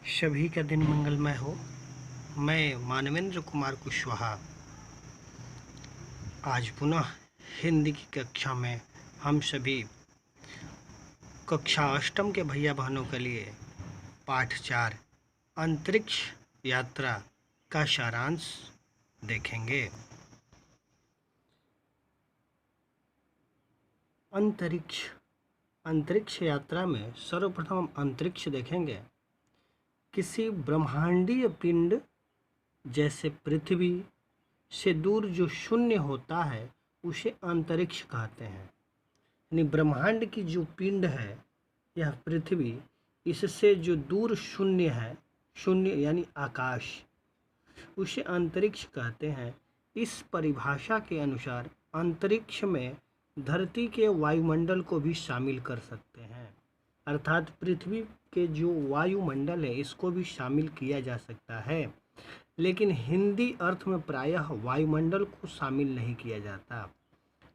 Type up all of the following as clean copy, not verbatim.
सभी का दिन मंगलमय हो। मैं मानवेंद्र कुमार कुशवाहा आज पुनः हिंदी की कक्षा में हम सभी कक्षा अष्टम के भैया बहनों के लिए पाठ 4 अंतरिक्ष यात्रा का सारांश देखेंगे। अंतरिक्ष यात्रा में सर्वप्रथम हम अंतरिक्ष देखेंगे। किसी ब्रह्मांडीय पिंड जैसे पृथ्वी से दूर जो शून्य होता है उसे अंतरिक्ष कहते हैं। यानी ब्रह्मांड की जो पिंड है यह पृथ्वी, इससे जो दूर शून्य है, शून्य यानी आकाश, उसे अंतरिक्ष कहते हैं। इस परिभाषा के अनुसार अंतरिक्ष में धरती के वायुमंडल को भी शामिल कर सकते हैं, अर्थात पृथ्वी के जो वायुमंडल है इसको भी शामिल किया जा सकता है। लेकिन हिंदी अर्थ में प्रायः वायुमंडल को शामिल नहीं किया जाता।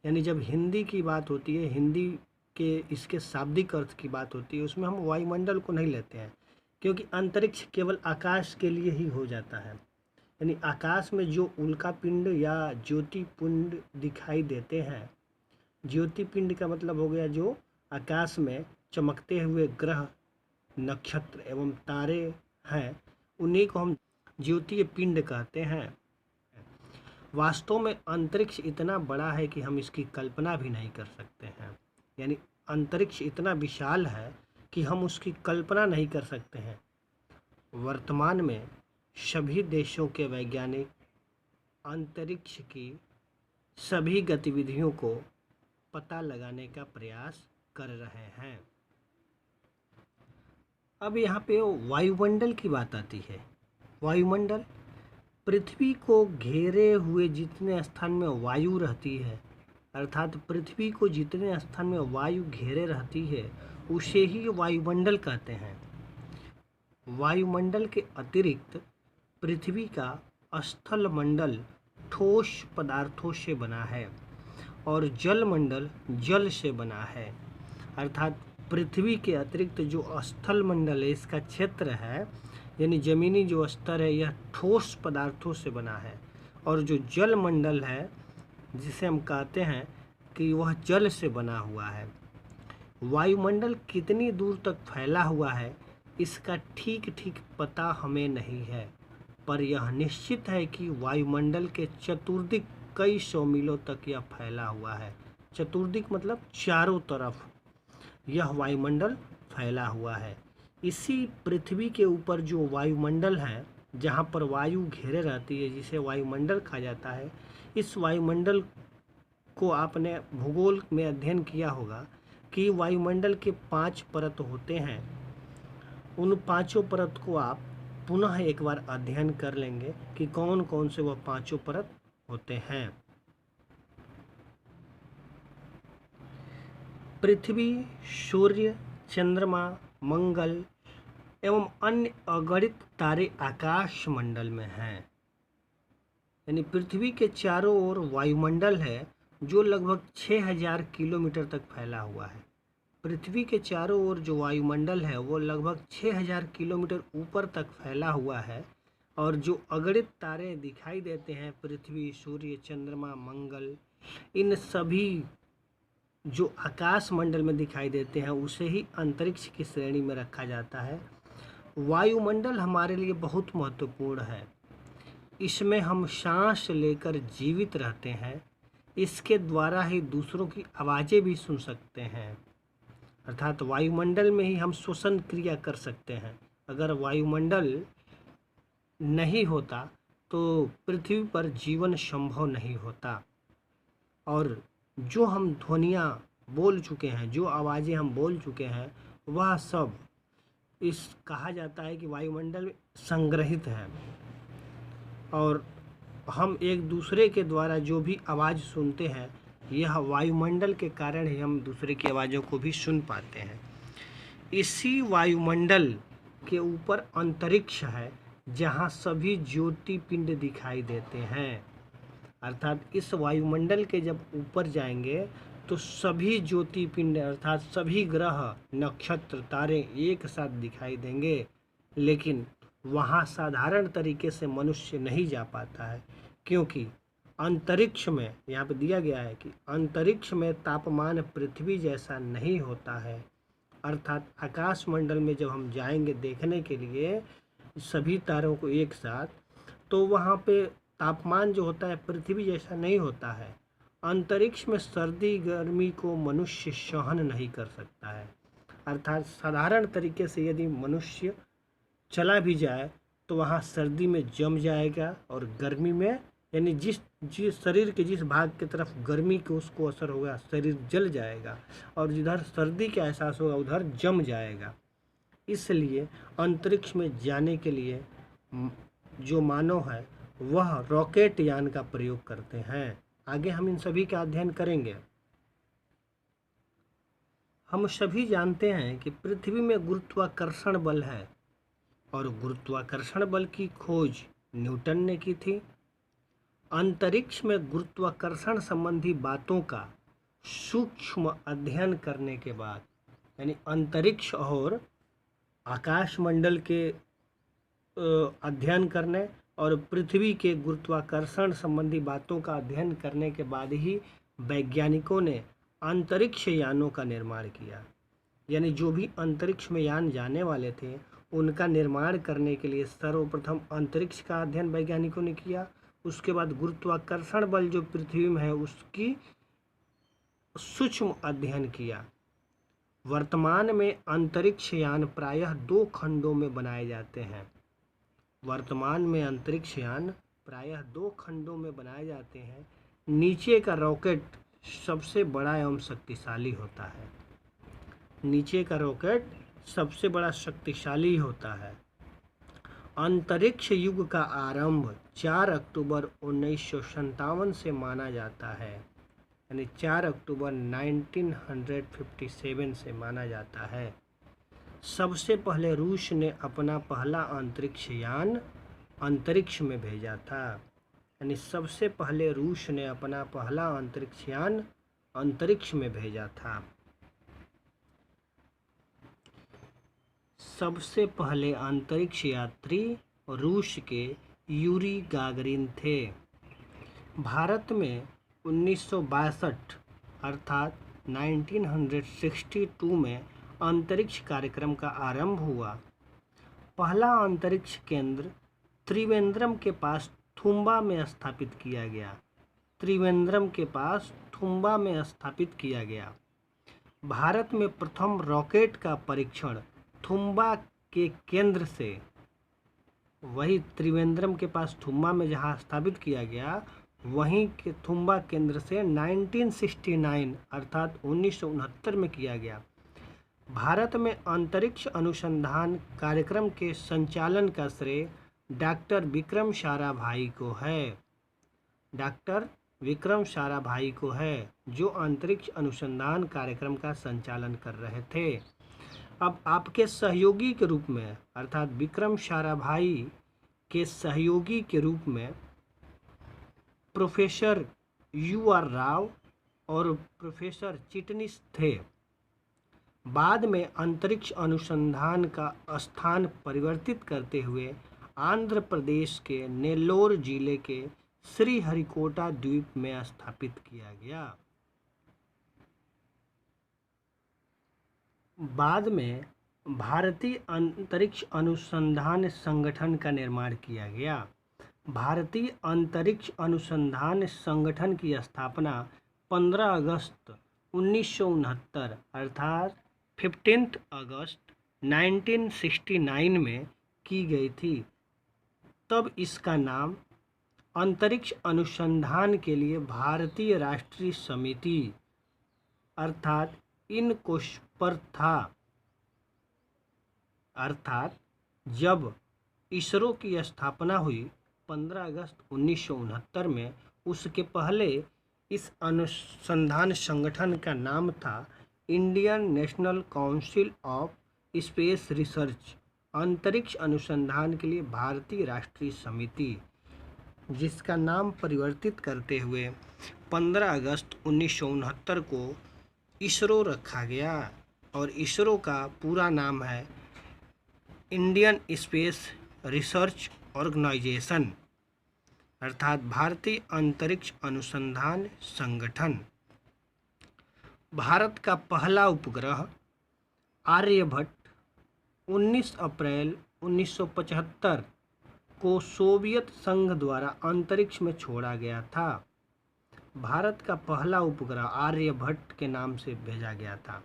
यानी जब हिंदी की बात होती है, हिंदी के इसके शाब्दिक अर्थ की बात होती है, उसमें हम वायुमंडल को नहीं लेते हैं, क्योंकि अंतरिक्ष केवल आकाश के लिए ही हो जाता है। यानी आकाश में जो उल्का पिंड या ज्योति पिंड दिखाई देते हैं, ज्योति पिंड का मतलब हो गया जो आकाश में चमकते हुए ग्रह, नक्षत्र एवं तारे हैं, उन्हीं को हम ज्योतीय पिंड कहते हैं। वास्तव में अंतरिक्ष इतना बड़ा है कि हम इसकी कल्पना भी नहीं कर सकते हैं। यानी अंतरिक्ष इतना विशाल है कि हम उसकी कल्पना नहीं कर सकते हैं। वर्तमान में सभी देशों के वैज्ञानिक अंतरिक्ष की सभी गतिविधियों को पता लगाने का प्रयास कर रहे हैं। अब यहाँ पे वायुमंडल की बात आती है। वायुमंडल पृथ्वी को घेरे हुए जितने स्थान में वायु रहती है, अर्थात पृथ्वी को जितने स्थान में वायु घेरे रहती है उसे ही वायुमंडल कहते हैं। वायुमंडल के अतिरिक्त पृथ्वी का स्थल मंडल ठोस पदार्थों से बना है और जल मंडल जल से बना है। अर्थात पृथ्वी के अतिरिक्त जो स्थल मंडल है, इसका क्षेत्र है, यानी जमीनी जो स्तर है, यह ठोस पदार्थों से बना है, और जो जल मंडल है जिसे हम कहते हैं कि वह जल से बना हुआ है। वायुमंडल कितनी दूर तक फैला हुआ है इसका ठीक पता हमें नहीं है, पर यह निश्चित है कि वायुमंडल के चतुर्दिक कई सौ मीलों तक यह फैला हुआ है। चतुर्दिक मतलब चारों तरफ यह वायुमंडल फैला हुआ है। इसी पृथ्वी के ऊपर जो वायुमंडल है, जहाँ पर वायु घेरे रहती है, जिसे वायुमंडल कहा जाता है, इस वायुमंडल को आपने भूगोल में अध्ययन किया होगा कि वायुमंडल के 5 परत होते हैं। उन पांचों परत को आप पुनः एक बार अध्ययन कर लेंगे कि कौन कौन से वह पांचों परत होते हैं। पृथ्वी, सूर्य, चंद्रमा, मंगल एवं अन्य अगणित तारे आकाश मंडल में हैं। यानी पृथ्वी के चारों ओर वायुमंडल है जो लगभग 6000 किलोमीटर तक फैला हुआ है। पृथ्वी के चारों ओर जो वायुमंडल है वो लगभग 6000 किलोमीटर ऊपर तक फैला हुआ है, और जो अगणित तारे दिखाई देते हैं, पृथ्वी, सूर्य, चंद्रमा, मंगल, इन सभी जो आकाश मंडल में दिखाई देते हैं उसे ही अंतरिक्ष की श्रेणी में रखा जाता है। वायुमंडल हमारे लिए बहुत महत्वपूर्ण है। इसमें हम सांस लेकर जीवित रहते हैं। इसके द्वारा ही दूसरों की आवाज़ें भी सुन सकते हैं, अर्थात वायुमंडल में ही हम श्वसन क्रिया कर सकते हैं। अगर वायुमंडल नहीं होता तो पृथ्वी पर जीवन संभव नहीं होता। और जो हम ध्वनियाँ बोल चुके हैं, जो आवाज़ें हम बोल चुके हैं, वह सब इस कहा जाता है कि वायुमंडल में संग्रहित है, और हम एक दूसरे के द्वारा जो भी आवाज़ सुनते हैं, यह वायुमंडल के कारण ही हम दूसरे की आवाज़ों को भी सुन पाते हैं। इसी वायुमंडल के ऊपर अंतरिक्ष है जहाँ सभी ज्योति पिंड दिखाई देते हैं। अर्थात इस वायुमंडल के जब ऊपर जाएंगे तो सभी ज्योति पिंड अर्थात सभी ग्रह, नक्षत्र, तारे एक साथ दिखाई देंगे। लेकिन वहाँ साधारण तरीके से मनुष्य नहीं जा पाता है, क्योंकि अंतरिक्ष में, यहाँ पे दिया गया है कि अंतरिक्ष में तापमान पृथ्वी जैसा नहीं होता है। अर्थात आकाश मंडल में जब हम जाएंगे देखने के लिए सभी तारों को एक साथ, तो वहाँ पे तापमान जो होता है पृथ्वी जैसा नहीं होता है। अंतरिक्ष में सर्दी गर्मी को मनुष्य सहन नहीं कर सकता है। अर्थात साधारण तरीके से यदि मनुष्य चला भी जाए तो वहाँ सर्दी में जम जाएगा, और गर्मी में यानी जिस शरीर के जिस भाग की तरफ गर्मी को उसको असर होगा शरीर जल जाएगा, और जिधर सर्दी का एहसास होगा उधर जम जाएगा। इसलिए अंतरिक्ष में जाने के लिए जो मानव है वह रॉकेट यान का प्रयोग करते हैं। आगे हम इन सभी का अध्ययन करेंगे। हम सभी जानते हैं कि पृथ्वी में गुरुत्वाकर्षण बल है, और गुरुत्वाकर्षण बल की खोज न्यूटन ने की थी। अंतरिक्ष में गुरुत्वाकर्षण संबंधी बातों का सूक्ष्म अध्ययन करने के बाद, यानी अंतरिक्ष और आकाशमंडल के अध्ययन करने और पृथ्वी के गुरुत्वाकर्षण संबंधी बातों का अध्ययन करने के बाद ही वैज्ञानिकों ने अंतरिक्ष यानों का निर्माण किया। यानी जो भी अंतरिक्ष में यान जाने वाले थे उनका निर्माण करने के लिए सर्वप्रथम अंतरिक्ष का अध्ययन वैज्ञानिकों ने किया। उसके बाद गुरुत्वाकर्षण बल जो पृथ्वी में है उसकी सूक्ष्म अध्ययन किया। वर्तमान में अंतरिक्ष यान प्रायः 2 खंडों में बनाए जाते हैं। वर्तमान में अंतरिक्ष यान प्रायः 2 खंडों में बनाए जाते हैं। नीचे का रॉकेट सबसे बड़ा एवं शक्तिशाली होता है। नीचे का रॉकेट सबसे बड़ा शक्तिशाली होता है। अंतरिक्ष युग का आरंभ 4 अक्टूबर 1957 से माना जाता है, यानी 4 अक्टूबर 1957 से माना जाता है। सबसे पहले रूस ने अपना पहला अंतरिक्ष यान अंतरिक्ष में भेजा था, यानी सबसे पहले रूस ने अपना पहला अंतरिक्ष यान अंतरिक्ष में भेजा था। सबसे पहले अंतरिक्ष यात्री रूस के यूरी गागरिन थे। भारत में 1962 अर्थात 1962 में अंतरिक्ष कार्यक्रम का आरंभ हुआ। पहला अंतरिक्ष केंद्र त्रिवेंद्रम के पास थुम्बा में स्थापित किया गया। त्रिवेंद्रम के पास थुम्बा में स्थापित किया गया। भारत में प्रथम रॉकेट का परीक्षण थुम्बा के केंद्र से, वही त्रिवेंद्रम के पास थुम्बा में जहां स्थापित किया गया वहीं के थुम्बा केंद्र से 1969 अर्थात 1969 में किया गया। भारत में अंतरिक्ष अनुसंधान कार्यक्रम के संचालन का श्रेय डॉक्टर विक्रम साराभाई को है। डॉक्टर विक्रम साराभाई को है जो अंतरिक्ष अनुसंधान कार्यक्रम का संचालन कर रहे थे। अब आपके सहयोगी के रूप में अर्थात विक्रम साराभाई के सहयोगी के रूप में प्रोफेसर UR राव और प्रोफेसर चिटनिस थे। बाद में अंतरिक्ष अनुसंधान का स्थान परिवर्तित करते हुए आंध्र प्रदेश के नेल्लोर जिले के श्रीहरिकोटा द्वीप में स्थापित किया गया। बाद में भारतीय अंतरिक्ष अनुसंधान संगठन का निर्माण किया गया। भारतीय अंतरिक्ष अनुसंधान संगठन की स्थापना 15 अगस्त 1969 अर्थात 15 अगस्त 1969 में की गई थी। तब इसका नाम अंतरिक्ष अनुसंधान के लिए भारतीय राष्ट्रीय समिति अर्थात इनकोस्पर था। अर्थात जब इसरो की स्थापना हुई 15 अगस्त 1969 में, उसके पहले इस अनुसंधान संगठन का नाम था Indian national council of space research, अंतरिक्ष अनुसंधान के लिए भारतीय राष्ट्रीय समिति, जिसका नाम परिवर्तित करते हुए 15 अगस्त 1969 को इसरो रखा गया। और इसरो का पूरा नाम है इंडियन स्पेस रिसर्च ऑर्गेनाइजेशन अर्थात भारतीय अंतरिक्ष अनुसंधान संगठन। भारत का पहला उपग्रह आर्यभट्ट 19 अप्रैल 1975 को सोवियत संघ द्वारा अंतरिक्ष में छोड़ा गया था। भारत का पहला उपग्रह आर्यभट्ट के नाम से भेजा गया था।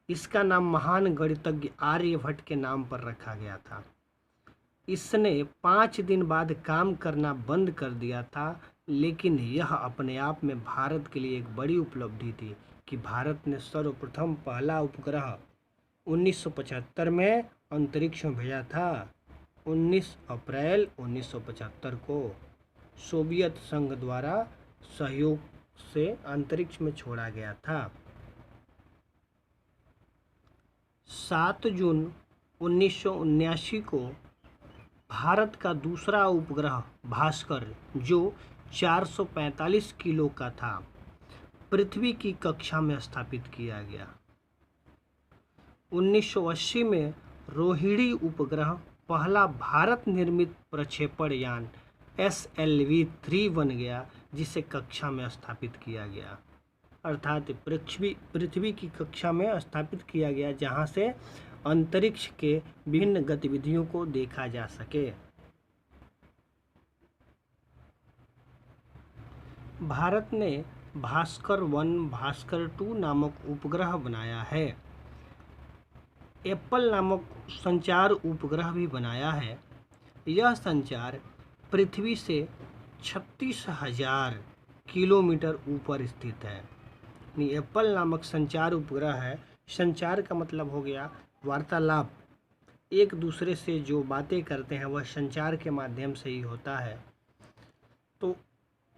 इसका नाम महान गणितज्ञ आर्यभट्ट के नाम पर रखा गया था। इसने 5 दिन बाद काम करना बंद कर दिया था, लेकिन यह अपने आप में भारत के लिए एक बड़ी उपलब्धि थी कि भारत ने सर्वप्रथम पहला उपग्रह 1975 में अंतरिक्ष में भेजा था। 19 अप्रैल 1975 को सोवियत संघ द्वारा सहयोग से अंतरिक्ष में छोड़ा गया था। 7 जून 1979 को भारत का दूसरा उपग्रह भास्कर, जो 445 किलो का था, पृथ्वी की कक्षा में स्थापित किया गया। 1980 में रोहिणी उपग्रह पहला भारत निर्मित प्रक्षेपण यान SLV-3 बन गया, जिसे कक्षा में स्थापित किया गया, अर्थात पृथ्वी की कक्षा में स्थापित किया गया, जहां से अंतरिक्ष के विभिन्न गतिविधियों को देखा जा सके। भारत ने भास्कर 1, भास्कर 2 नामक उपग्रह बनाया है। एप्पल नामक संचार उपग्रह भी बनाया है। यह संचार पृथ्वी से 36,000 किलोमीटर ऊपर स्थित है। एप्पल नामक संचार उपग्रह है। संचार का मतलब हो गया वार्तालाप, एक दूसरे से जो बातें करते हैं वह संचार के माध्यम से ही होता है। तो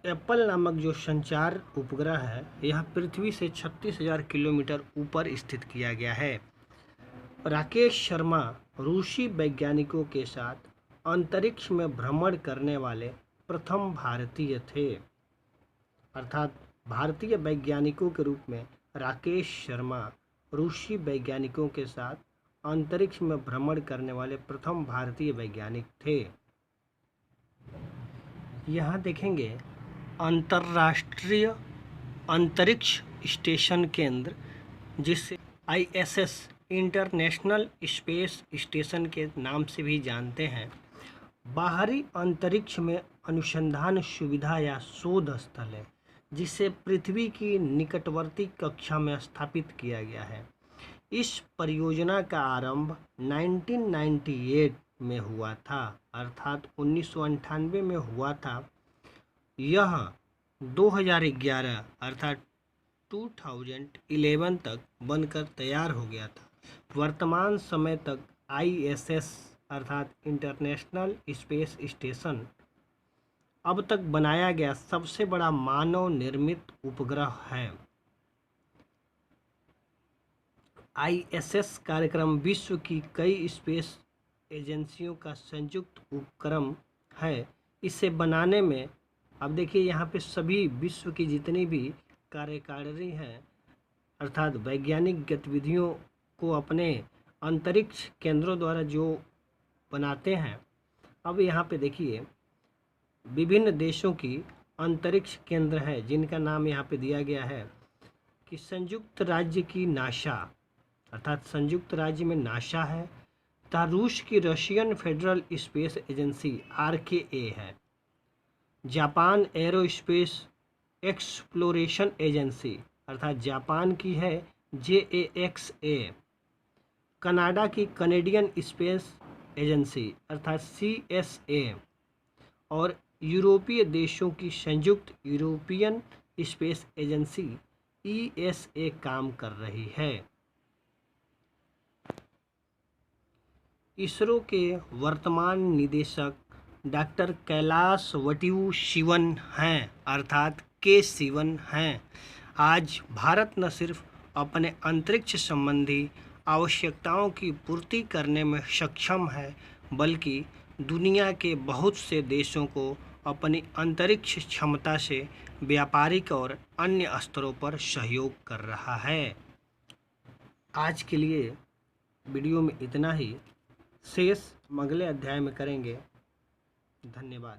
एप्पल नामक जो संचार उपग्रह है, यह पृथ्वी से 36,000 किलोमीटर ऊपर स्थित किया गया है। राकेश शर्मा रूसी वैज्ञानिकों के साथ अंतरिक्ष में भ्रमण करने वाले प्रथम भारतीय थे, अर्थात भारतीय वैज्ञानिकों के रूप में राकेश शर्मा रूसी वैज्ञानिकों के साथ अंतरिक्ष में भ्रमण करने वाले प्रथम भारतीय वैज्ञानिक थे। यहाँ देखेंगे अंतर्राष्ट्रीय अंतरिक्ष स्टेशन केंद्र, जिसे ISS इंटरनेशनल स्पेस स्टेशन के नाम से भी जानते हैं, बाहरी अंतरिक्ष में अनुसंधान सुविधा या शोध स्थल है, जिसे पृथ्वी की निकटवर्ती कक्षा में स्थापित किया गया है। इस परियोजना का आरंभ 1998 में हुआ था, अर्थात 1998 में हुआ था। यह 2011 अर्थात 2011 तक बनकर तैयार हो गया था। वर्तमान समय तक ISS अर्थात इंटरनेशनल स्पेस स्टेशन अब तक बनाया गया सबसे बड़ा मानव निर्मित उपग्रह है। ISS कार्यक्रम विश्व की कई स्पेस एजेंसियों का संयुक्त उपक्रम है। इसे बनाने में, अब देखिए यहाँ पे सभी विश्व की जितनी भी कार्यकारिणी हैं, अर्थात वैज्ञानिक गतिविधियों को अपने अंतरिक्ष केंद्रों द्वारा जो बनाते हैं, अब यहाँ पे देखिए विभिन्न देशों की अंतरिक्ष केंद्र है, जिनका नाम यहाँ पे दिया गया है कि संयुक्त राज्य की नासा, अर्थात संयुक्त राज्य में नासा है, तथा रूस की Russian federal space agency RKA है, जापान एरोस्पेस एक्सप्लोरेशन एजेंसी अर्थात जापान की है JAXA, कनाडा की कनेडियन स्पेस एजेंसी अर्थात CSA, और यूरोपीय देशों की संयुक्त यूरोपियन स्पेस एजेंसी ESA काम कर रही है। इसरो के वर्तमान निदेशक डॉक्टर कैलासवट्यू शिवन हैं, अर्थात K शिवन हैं। आज भारत न सिर्फ अपने अंतरिक्ष संबंधी आवश्यकताओं की पूर्ति करने में सक्षम है, बल्कि दुनिया के बहुत से देशों को अपनी अंतरिक्ष क्षमता से व्यापारिक और अन्य स्तरों पर सहयोग कर रहा है। आज के लिए वीडियो में इतना ही। शेष हम अगले अध्याय में करेंगे। धन्यवाद।